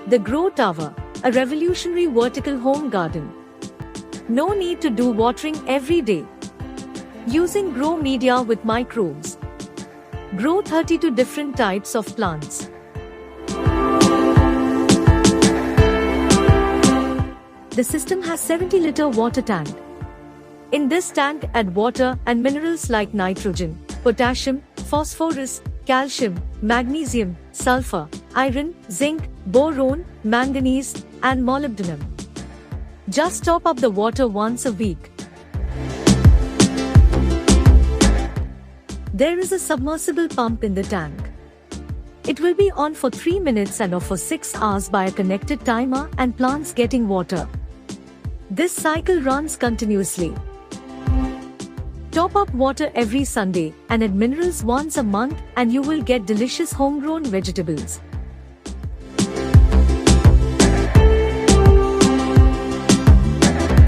The Grow Tower, a revolutionary vertical home garden. No need to do watering every day. Using grow media with microbes. Grow 32 different types of plants. The system has 70-liter water tank. In this tank, add water and minerals like nitrogen, potassium, phosphorus, calcium, magnesium, sulfur, iron, zinc, boron, manganese, and molybdenum. Just top up the water once a week. There is a submersible pump in the tank. It will be on for 3 minutes and off for 6 hours by a connected timer and plants getting water. This cycle runs continuously. Top up water every Sunday and add minerals once a month and you will get delicious homegrown vegetables.